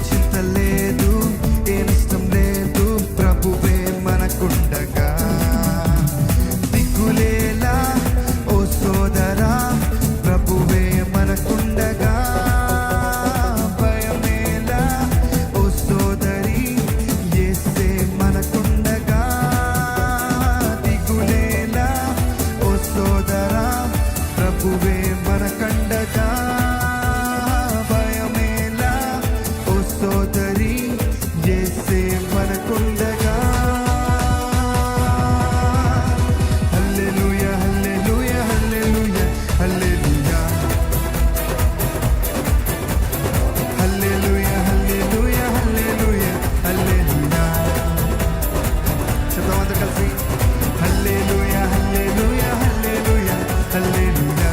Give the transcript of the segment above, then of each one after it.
చింత లేదు, ఏ నష్టం లేదు, ప్రభువే మనకుండగా. దిక్కులేలా ఓ సోదరా, ప్రభువే మనకుండగా. భయమేలా ఓ సోదరి, యేసే మనకుండగా. దిక్కులేలా ఓ సోదరా, ప్రభువే మనకండగా. భయమేలా ఓ సోదరి, యేసే మనకుండగా. హల్లెలూయా హల్లెలూయా హల్లెలూయా హల్లెలూయా హల్లెలూయా హల్లెలూయా హల్లెలూయా హల్లెలూయా. చెప్తాం అందరూ కలిసి. హల్లెలూయా హల్లెలూయా హల్లెలూయా హల్లెలూయా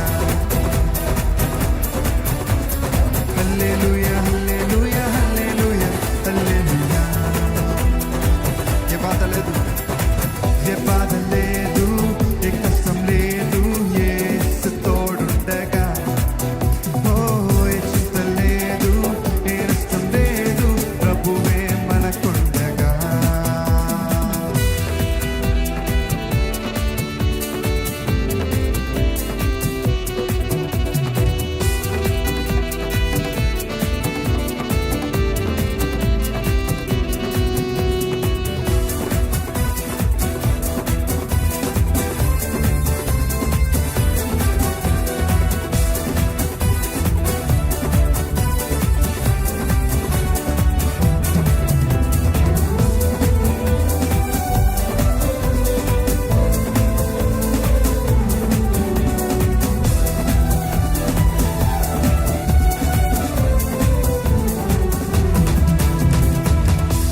హల్లెలూయా హల్లెలూయా హల్లెలూయా హల్లెలూయా. ఏ బాధ లేదు, ఏ బాధ లేదు, ఏ కష్టం లేదు, యేసు తోడుండగా. ఓ ఏ చింత లేదు, ఏ నష్టం లేదు, ప్రభువే మనకుండగా.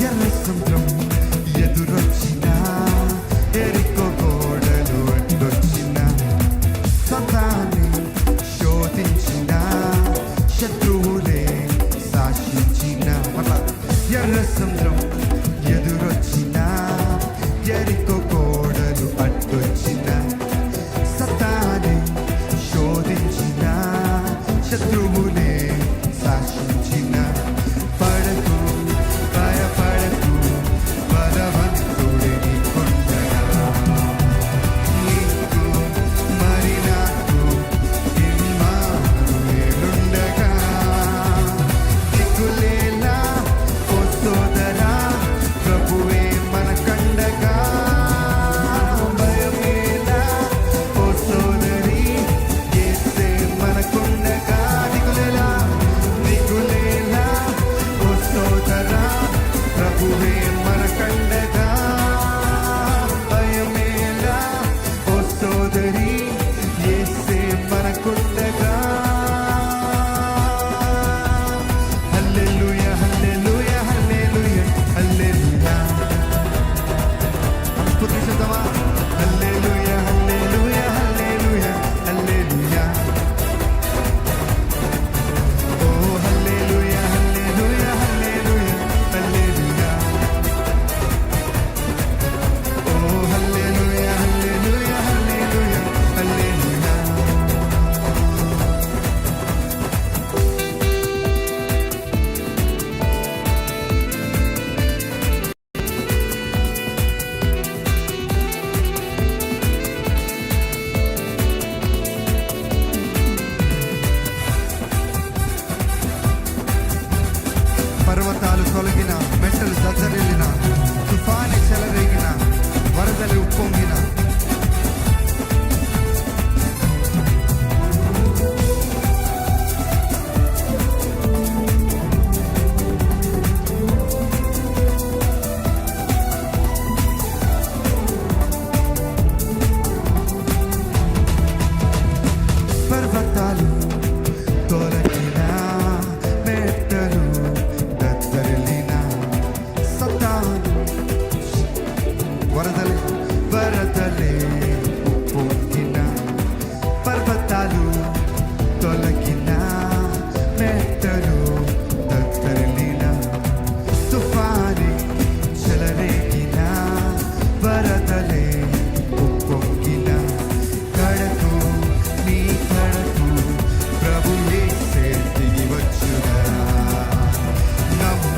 ఎర్ర సముద్రం ఎదురొచ్చినా, ఎరికో గోడలు అడ్డొచ్చినా, సతాన్ని శోధించినా, శత్రువులే శాసించినా. ఎర్ర సముద్రం ఎదురొచ్చినా, ఎరికో గోడలు అడ్డొచ్చినా, సతాన్ని శోధించినా, శత్రువులే శాసించినా. పడకు భయపడకు, బలవంతుడే నీకుండగా. నీకు మరి నాకు ఇమ్మానుయేలుండగా. దిక్కులేలా ఓ సోదరా, ప్రభువే మనకండగా. భయమేలా ఓ సోదరి, యేసే మనకుండగా. దిక్కులేలా దిక్కులేలా ఓ సోదరా, ప్రభువే మనకండగా. భయమేలా ఓ సోదరి, యేసే మనకుండగా. హల్లెలూయా హల్లెలూయా హల్లెలూయా హల్లెలూయా. అద్భుతం చేద్దామా? హల్లెలూయా హల్లెలూయా హల్లెలూయా హల్లెలూయా. ఓ హల్లెలూయా హల్లెలూయా హల్లెలూయా హల్లెలూయా. ఓ హల్లెలూయా హల్లెలూయా హల్లెలూయా హల్లెలూయా. పర్వతాలు తొలగిన, మెట్టలు దద్దరిల్లిన, తుఫాని చెలరేగిన, వరదలు ఉప్పొంగిన, పర్వతాలు తొలగిన, మెట్టలు దద్దరిల్లిన, సతాను వరదలే ఉప్పొంగిన. పర్వతాలు తొలగిన, మెట్టలు దద్దరిల్లిన, తుఫాని చెలరేగిన, వరదలే ఉప్పొంగిన. కడకు నీ కడకు, ప్రభు యేసే దిగి వచ్చుగా. నమ్ము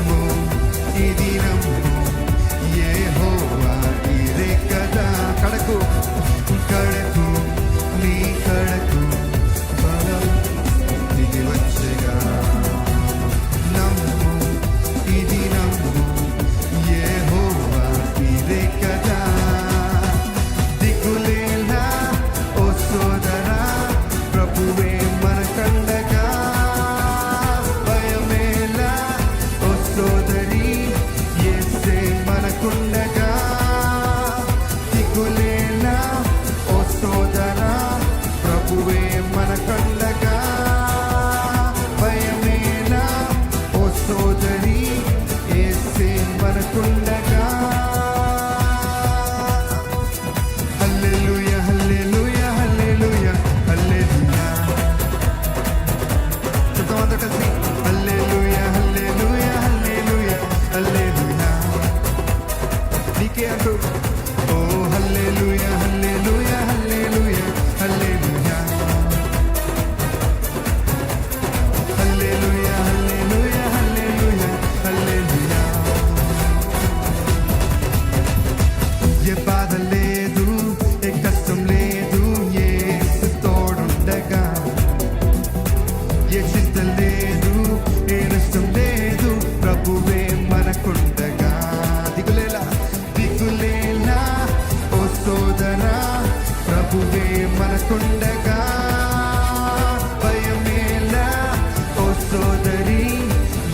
సోదరి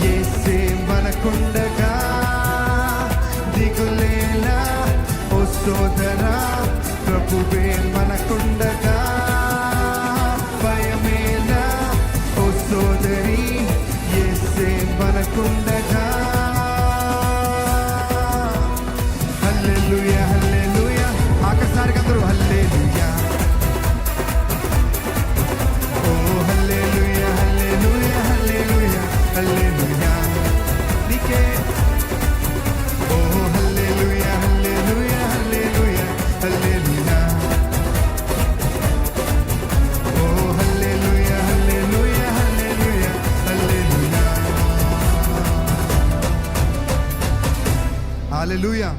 యేసే మనకుండగా దిగులేలా ఓ సోదరా ప్రభువే మనకుండగా భయమేలా ఓ సోదరి యేసే మనకుండగా హల్లెలూయా హల్లెలూయా ఆఖరిసారిగా అందరూ హల్లెలూయా ఓ హల్లెలూయా హల్లెలూయా హల్లెలూయా హల్లెలూయా నీకే ఓ హల్లెలూయా హల్లెలూయా హల్లెలూయా హల్లెలూయా ఓ హల్లెలూయా హల్లెలూయా హల్లెలూయా హల్లెలూయా హల్లెలూయా